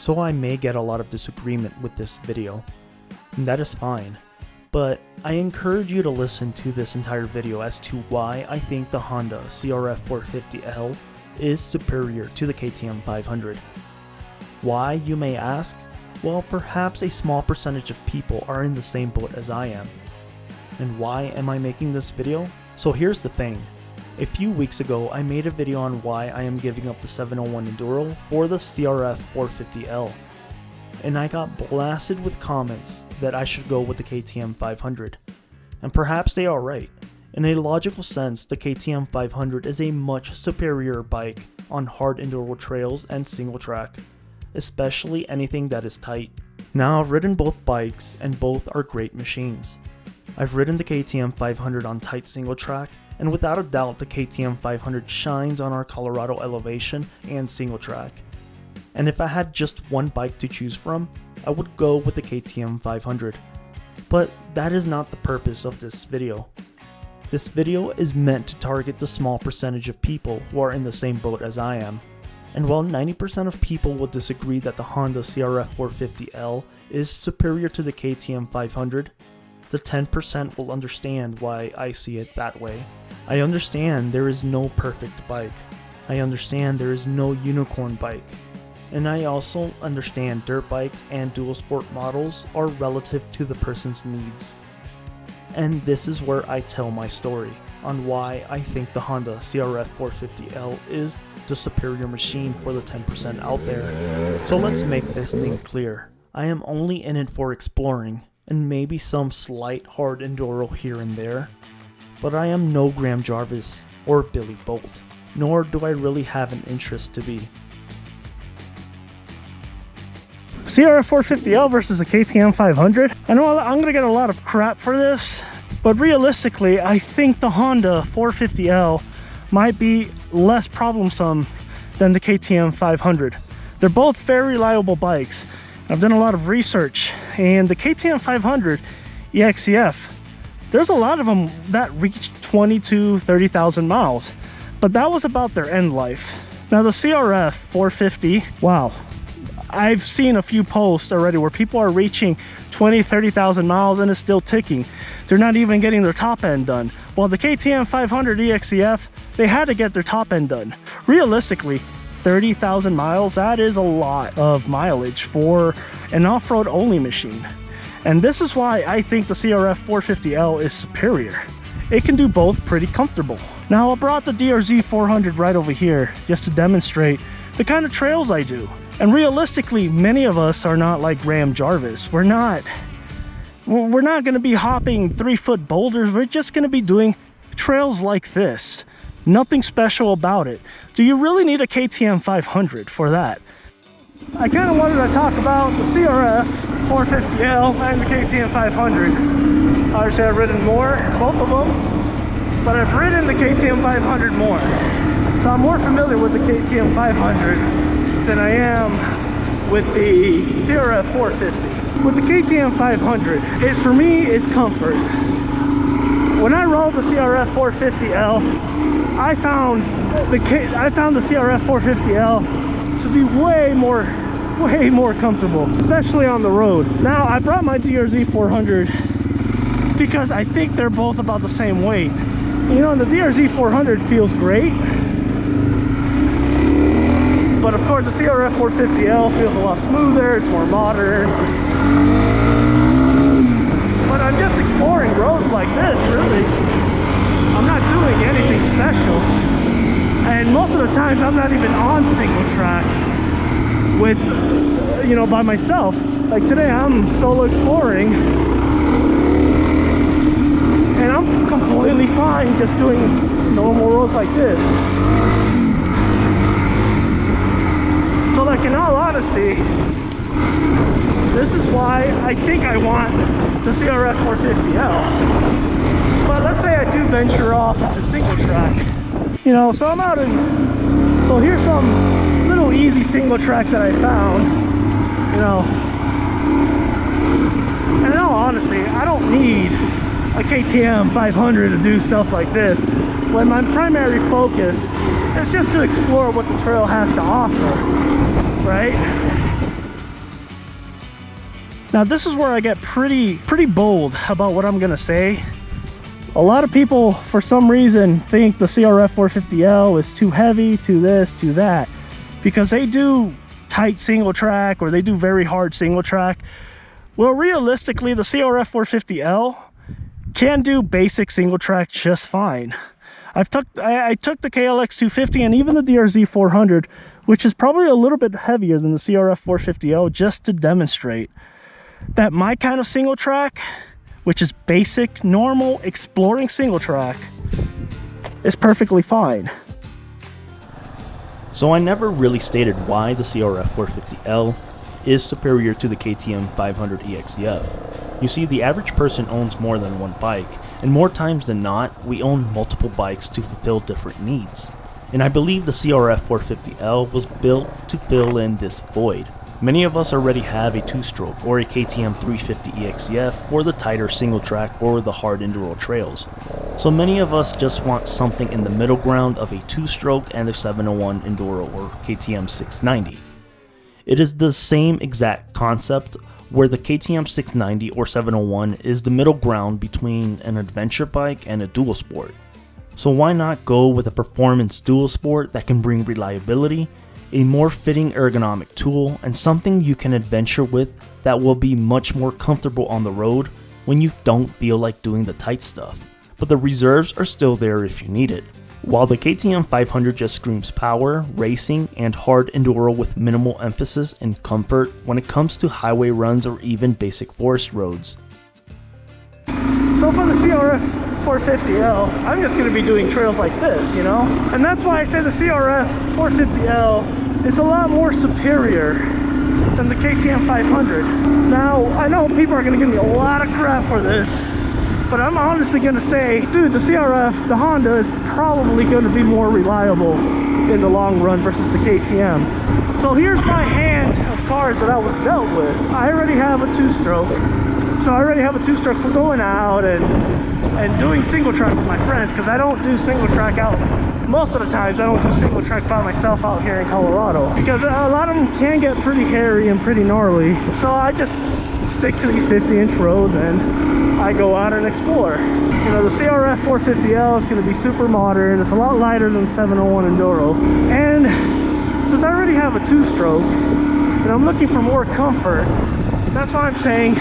so I may get a lot of disagreement with this video, and that is fine. But I encourage you to listen to this entire video as to why I think the Honda CRF450L is superior to the KTM 500. Why, you may ask? Well, perhaps a small percentage of people are in the same boat as I am. And why am I making this video? So here's the thing. A few weeks ago, I made a video on why I am giving up the 701 Enduro for the CRF450L. And I got blasted with comments that I should go with the KTM 500. And perhaps they are right. In a logical sense, the KTM 500 is a much superior bike on hard enduro trails and single track, especially anything that is tight. Now, I've ridden both bikes and both are great machines. I've ridden the KTM 500 on tight single track, and without a doubt the KTM 500 shines on our Colorado elevation and single track. And if I had just one bike to choose from, I would go with the KTM 500. But that is not the purpose of this video. This video is meant to target the small percentage of people who are in the same boat as I am. And while 90% of people will disagree that the Honda CRF450L is superior to the KTM 500, the 10% will understand why I see it that way. I understand there is no perfect bike. I understand there is no unicorn bike. And I also understand dirt bikes and dual sport models are relative to the person's needs. And this is where I tell my story on why I think the Honda CRF450L is the superior machine for the 10% out there. So let's make this thing clear. I am only in it for exploring and maybe some slight hard enduro here and there, but I am no Graham Jarvis or Billy Bolt, nor do I really have an interest to be. CRF450L versus a KTM 500. I know I'm gonna get a lot of crap for this, but realistically, I think the Honda 450L might be less problemsome than the KTM 500. They're both very reliable bikes. I've done a lot of research, and the KTM 500 EXCF, there's a lot of them that reach 20 to 30,000 miles, but that was about their end life. Now the CRF 450, wow. I've seen a few posts already where people are reaching 20, 30,000 miles and it's still ticking. They're not even getting their top end done. While the KTM 500 EXCF, they had to get their top end done. Realistically, 30,000 miles, that is a lot of mileage for an off-road only machine. And this is why I think the CRF 450L is superior. It can do both pretty comfortable. Now I brought the DRZ 400 right over here just to demonstrate the kind of trails I do. And realistically, many of us are not like Graham Jarvis. We're not gonna be hopping 3-foot boulders. We're just gonna be doing trails like this. Nothing special about it. Do you really need a KTM 500 for that? I kind of wanted to talk about the CRF 450L and the KTM 500. Obviously I've ridden more, both of them, but I've ridden the KTM 500 more. So I'm more familiar with the KTM 500 than I am with the CRF 450. With the KTM 500, for me, it's comfort. When I rode the CRF 450L, I found the CRF 450L to be way more comfortable, especially on the road. Now, I brought my DRZ 400 because I think they're both about the same weight. You know, the DRZ 400 feels great, but of course the CRF 450L feels a lot smoother, it's more modern. But I'm just exploring roads like this, really. I'm not doing anything special. And most of the times I'm not even on single track with, you know, by myself. Like today I'm solo exploring and I'm completely fine just doing normal roads like this. So like in all honesty, this is why I think I want the CRF 450L. But let's say I do venture off into single track, you know, so I'm out in, so here's some little easy single track that I found, you know, and in all honesty, I don't need a KTM 500 to do stuff like this, when my primary focus is just to explore what the trail has to offer, right? Now this is where I get pretty bold about what I'm gonna say. A lot of people, for some reason, think the CRF450L is too heavy, too this, too that, because they do tight single track or they do very hard single track. Well, realistically, the CRF450L can do basic single track just fine. I took the KLX250 and even the DRZ400, which is probably a little bit heavier than the CRF450L, just to demonstrate that my kind of single track, which is basic, normal, exploring single track, is perfectly fine. So I never really stated why the CRF450L is superior to the KTM 500 EXCF. You see, the average person owns more than one bike, and more times than not, we own multiple bikes to fulfill different needs. And I believe the CRF450L was built to fill in this void. Many of us already have a 2-stroke or a KTM 350 EXCF for the tighter single track or the hard enduro trails. So many of us just want something in the middle ground of a 2-stroke and a 701 enduro or KTM 690. It is the same exact concept where the KTM 690 or 701 is the middle ground between an adventure bike and a dual sport. So why not go with a performance dual sport that can bring reliability, a more fitting ergonomic tool, and something you can adventure with that will be much more comfortable on the road when you don't feel like doing the tight stuff, but the reserves are still there if you need it. While the KTM 500 just screams power, racing, and hard enduro with minimal emphasis and comfort when it comes to highway runs or even basic forest roads. So for the CRF450L, I'm just going to be doing trails like this, you know? And that's why I say the CRF450L is a lot more superior than the KTM 500. Now, I know people are going to give me a lot of crap for this, but I'm honestly going to say, dude, the CRF, the Honda, is probably going to be more reliable in the long run versus the KTM. So here's my hand of cars that I was dealt with. I already have a 2-stroke. So I already have a 2-stroke for going out and doing single track with my friends, because I don't do single track out. Most of the times I don't do single track by myself out here in Colorado, because a lot of them can get pretty hairy and pretty gnarly. So I just stick to these 50-inch roads and I go out and explore. You know, the CRF450L is going to be super modern. It's a lot lighter than 701 Enduro. And since I already have a 2-stroke and I'm looking for more comfort, that's why I'm saying,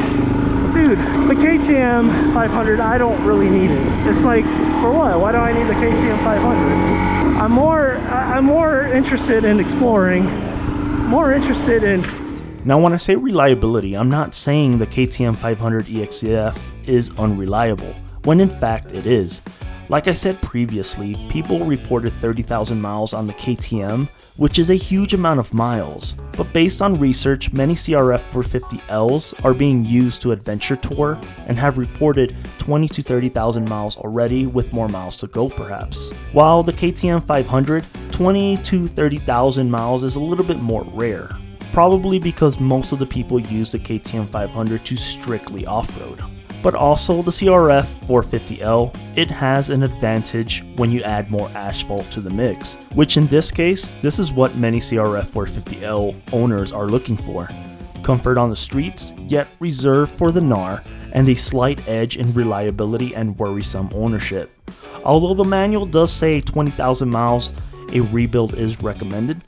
dude, the KTM 500, I don't really need it. It's like, for what? Why do I need the KTM 500? I'm more interested in exploring, more interested in... Now when I say reliability, I'm not saying the KTM 500 EXCF is unreliable, when in fact it is. Like I said previously, people reported 30,000 miles on the KTM, which is a huge amount of miles. But based on research, many CRF450Ls are being used to adventure tour and have reported 20 to 30,000 miles already, with more miles to go perhaps. While the KTM 500, 20 to 30,000 miles is a little bit more rare. Probably because most of the people use the KTM 500 to strictly off-road. But also the CRF450L, it has an advantage when you add more asphalt to the mix, which in this case, this is what many CRF450L owners are looking for. Comfort on the streets, yet reserved for the gnar, and a slight edge in reliability and worrisome ownership. Although the manual does say 20,000 miles, a rebuild is recommended,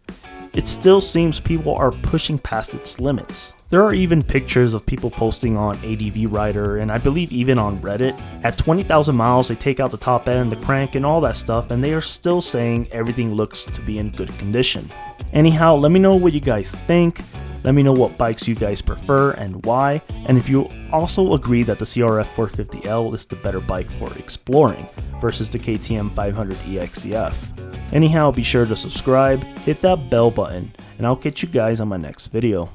it still seems people are pushing past its limits. There are even pictures of people posting on ADV Rider and I believe even on Reddit. At 20,000 miles, they take out the top end, the crank, and all that stuff, and they are still saying everything looks to be in good condition. Anyhow, let me know what you guys think. Let me know what bikes you guys prefer and why, and if you also agree that the CRF450L is the better bike for exploring versus the KTM 500 EXCF. Anyhow, be sure to subscribe, hit that bell button, and I'll catch you guys on my next video.